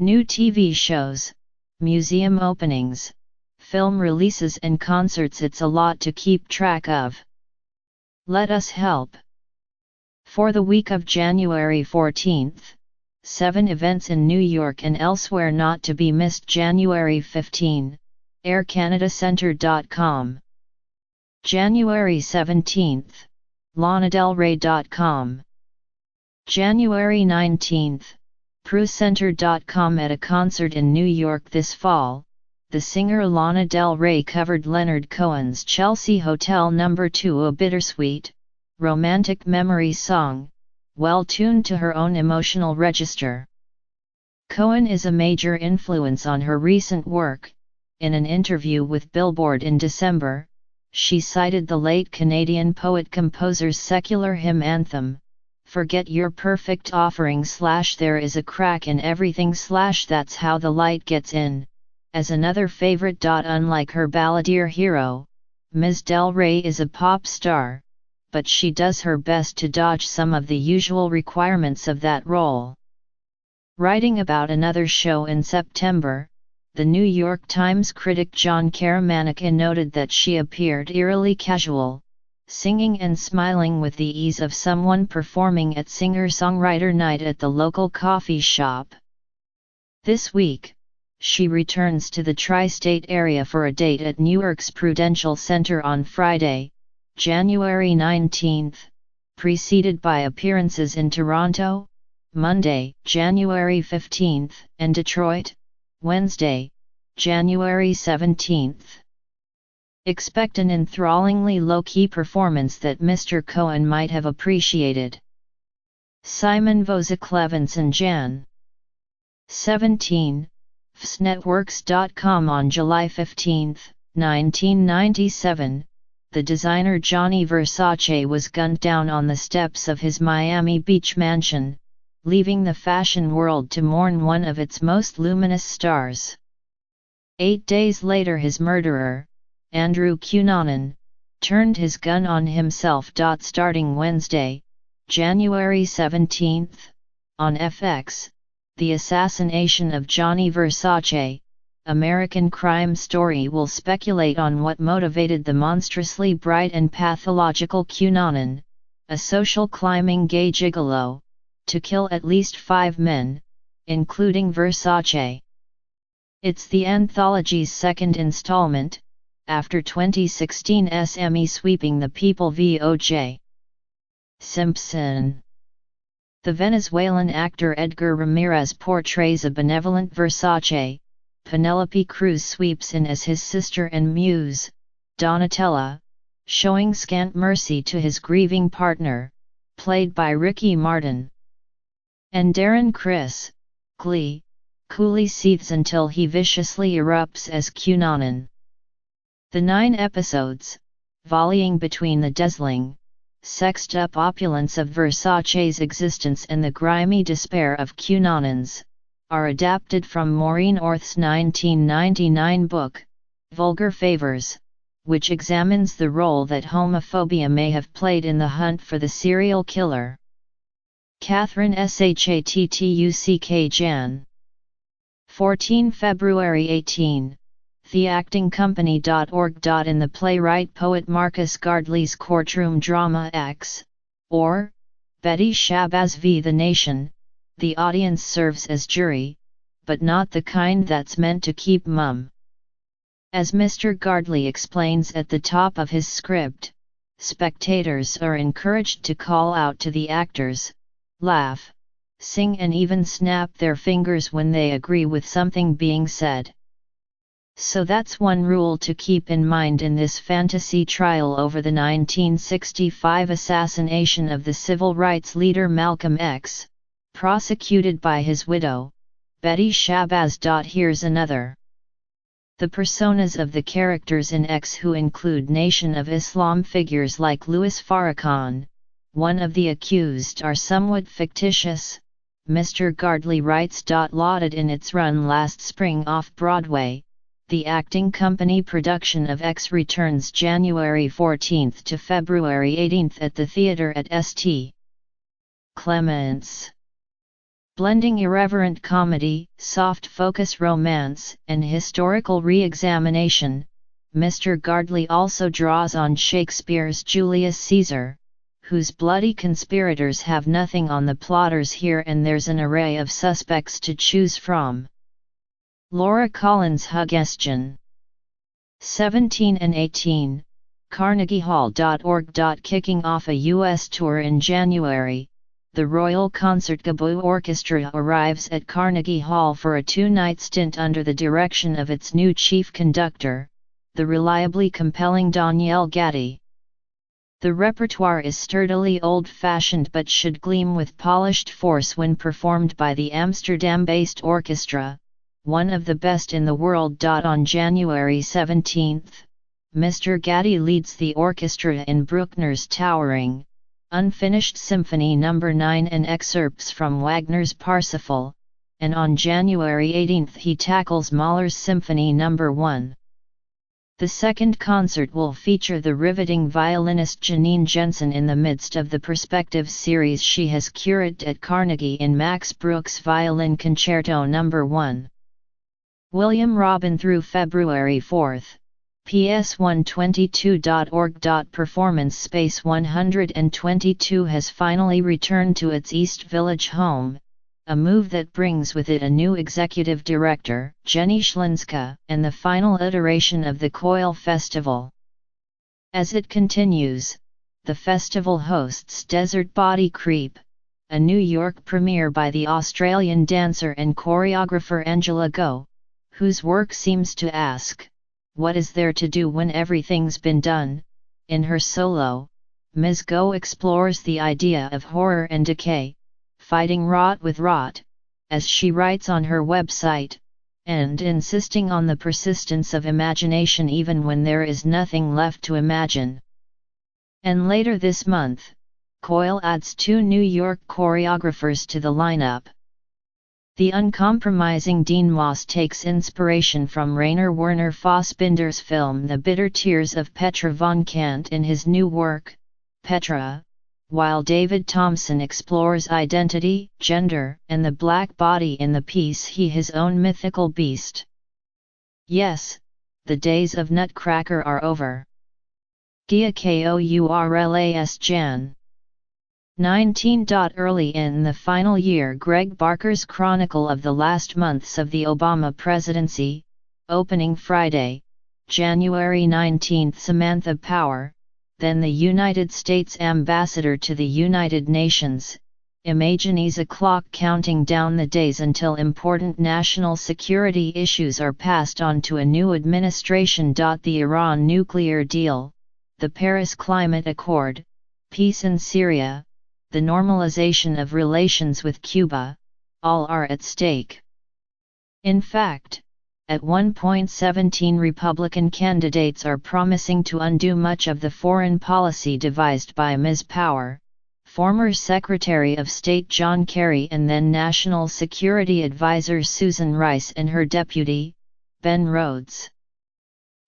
New TV shows, museum openings, film releases and concerts. It's a lot to keep track of. Let us help. For the week of January 14th, 7 events in New York and elsewhere not to be missed. January 15, AirCanadaCenter.com. January 17th, LanaDelRey.com. January 19th, PruCenter.com. At a concert in New York this fall, the singer Lana Del Rey covered Leonard Cohen's Chelsea Hotel No. 2, a bittersweet, romantic memory song, well tuned to her own emotional register. Cohen is a major influence on her recent work. In an interview with Billboard in December, she cited the late Canadian poet-composer's secular hymn anthem, "Forget Your Perfect Offering / There Is a Crack in Everything / That's How the Light Gets In," as another favorite. Unlike her balladeer hero, Ms. Del Rey is a pop star, but she does her best to dodge some of the usual requirements of that role. Writing about another show in September, the New York Times critic John Caramanica noted that she appeared eerily casual, singing and smiling with the ease of someone performing at singer-songwriter night at the local coffee shop. This week, she returns to the tri-state area for a date at Newark's Prudential Center on Friday, January 19th, preceded by appearances in Toronto, Monday, January 15th, and Detroit, Wednesday, January 17th. Expect an enthrallingly low-key performance that Mr. Cohen might have appreciated. Simon Vosek-Levinson, Jan. 17, FSNetworks.com. On July 15, 1997, the designer Gianni Versace was gunned down on the steps of his Miami Beach mansion, leaving the fashion world to mourn one of its most luminous stars. 8 days later, his murderer, Andrew Cunanan, turned his gun on himself. Starting Wednesday, January 17, on FX, The Assassination of Gianni Versace, American Crime Story will speculate on what motivated the monstrously bright and pathological Cunanan, a social climbing gay gigolo, to kill at least 5 men, including Versace. It's the anthology's second installment, after 2016's Emmy sweeping The People v. O.J. Simpson. The Venezuelan actor Edgar Ramirez portrays a benevolent Versace. Penelope Cruz sweeps in as his sister and muse, Donatella, showing scant mercy to his grieving partner, played by Ricky Martin. And Darren Criss, Glee, coolly seethes until he viciously erupts as Cunanan. The 9 episodes, volleying between the dazzling, sexed-up opulence of Versace's existence and the grimy despair of Cunanan's, are adapted from Maureen Orth's 1999 book, Vulgar Favors, which examines the role that homophobia may have played in the hunt for the serial killer. Catherine Shattuck, Jan. 14 February 18, theactingcompany.org. In the playwright-poet Marcus Gardley's courtroom drama X, or Betty Shabazz v. The Nation, the audience serves as jury, but not the kind that's meant to keep mum. As Mr. Gardley explains at the top of his script, spectators are encouraged to call out to the actors, laugh, sing and even snap their fingers when they agree with something being said. So that's one rule to keep in mind in this fantasy trial over the 1965 assassination of the civil rights leader Malcolm X, prosecuted by his widow, Betty Shabazz. Here's another. The personas of the characters in X, who include Nation of Islam figures like Louis Farrakhan, one of the accused, are somewhat fictitious, Mr. Gardley writes. Lauded in its run last spring off-Broadway, the Acting Company production of X returns January 14 to February 18 at the theater at St. Clements. Blending irreverent comedy, soft-focus romance, and historical re-examination, Mr. Gardley also draws on Shakespeare's Julius Caesar, whose bloody conspirators have nothing on the plotters here, and there's an array of suspects to choose from. Laura Collins Huggestion 17 and 18, carnegiehall.org. Kicking off a U.S. tour in January, the Royal Concertgebouw Orchestra arrives at Carnegie Hall for a two-night stint under the direction of its new chief conductor, the reliably compelling Daniele Gatti. The repertoire is sturdily old-fashioned but should gleam with polished force when performed by the Amsterdam-based orchestra, one of the best in the world. On January 17, Mr. Gatti leads the orchestra in Bruckner's towering, unfinished Symphony No. 9 and excerpts from Wagner's Parsifal, and on January 18 he tackles Mahler's Symphony No. 1. The second concert will feature the riveting violinist Janine Jensen in the midst of the Perspectives series she has curated at Carnegie in Max Bruch's Violin Concerto No. 1. William Robin through February 4. ps122.org. Performance Space 122 has finally returned to its East Village home, a move that brings with it a new executive director, Jenny Schlinska, and the final iteration of the Coil Festival. As it continues, the festival hosts Desert Body Creep, a New York premiere by the Australian dancer and choreographer Angela Go, whose work seems to ask, "What is there to do when everything's been done?" In her solo, Ms. Go explores the idea of horror and decay, fighting rot with rot, as she writes on her website, and insisting on the persistence of imagination even when there is nothing left to imagine. And later this month, Coil adds 2 New York choreographers to the lineup. The uncompromising Dean Moss takes inspiration from Rainer Werner Fassbinder's film The Bitter Tears of Petra von Kant in his new work, Petra, while David Thompson explores identity, gender, and the black body in the piece His Own Mythical Beast. Yes, the days of Nutcracker are over. Gia Kourlas Jan. 19. Early in the final year, Greg Barker's Chronicle of the Last Months of the Obama Presidency, opening Friday, January 19. Samantha Power, then the United States Ambassador to the United Nations, imagines a clock counting down the days until important national security issues are passed on to a new administration. The Iran nuclear deal, the Paris Climate Accord, peace in Syria, the normalization of relations with Cuba, all are at stake. In fact, at one point 17 Republican candidates are promising to undo much of the foreign policy devised by Ms. Power, former Secretary of State John Kerry and then National Security Advisor Susan Rice and her deputy, Ben Rhodes.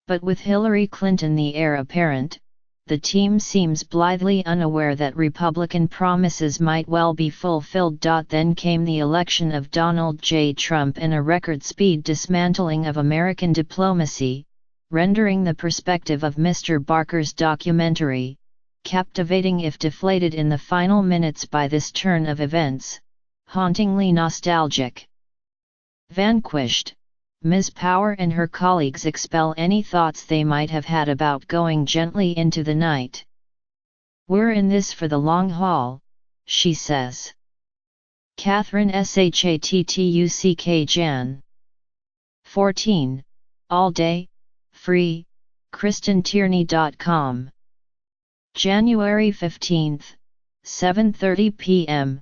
But with Hillary Clinton the heir apparent, the team seems blithely unaware that Republican promises might well be fulfilled. Then came the election of Donald J. Trump and a record-speed dismantling of American diplomacy, rendering the perspective of Mr. Barker's documentary, captivating if deflated in the final minutes by this turn of events, hauntingly nostalgic. Vanquished, Ms. Power and her colleagues expel any thoughts they might have had about going gently into the night. "We're in this for the long haul," she says. Catherine Shattuck Jan. 14. All day, free, KristenTierney.com. January 15, 7:30 p.m.,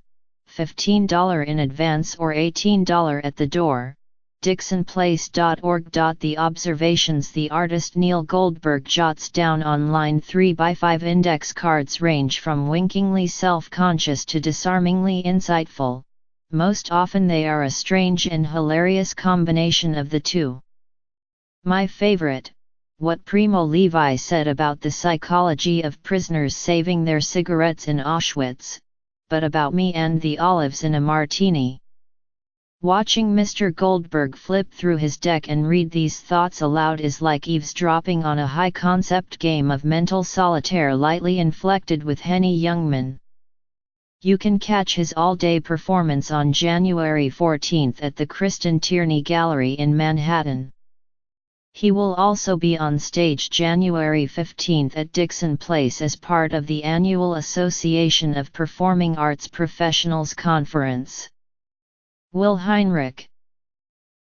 $15 in advance or $18 at the door. DixonPlace.org. The observations the artist Neal Goldberg jots down on line 3x5 index cards range from winkingly self-conscious to disarmingly insightful. Most often they are a strange and hilarious combination of the two. My favorite, what Primo Levi said about the psychology of prisoners saving their cigarettes in Auschwitz, but about me and the olives in a martini. Watching Mr. Goldberg flip through his deck and read these thoughts aloud is like eavesdropping on a high-concept game of mental solitaire lightly inflected with Henny Youngman. You can catch his all-day performance on January 14 at the Kristen Tierney Gallery in Manhattan. He will also be on stage January 15 at Dixon Place as part of the annual Association of Performing Arts Professionals Conference. Will Heinrich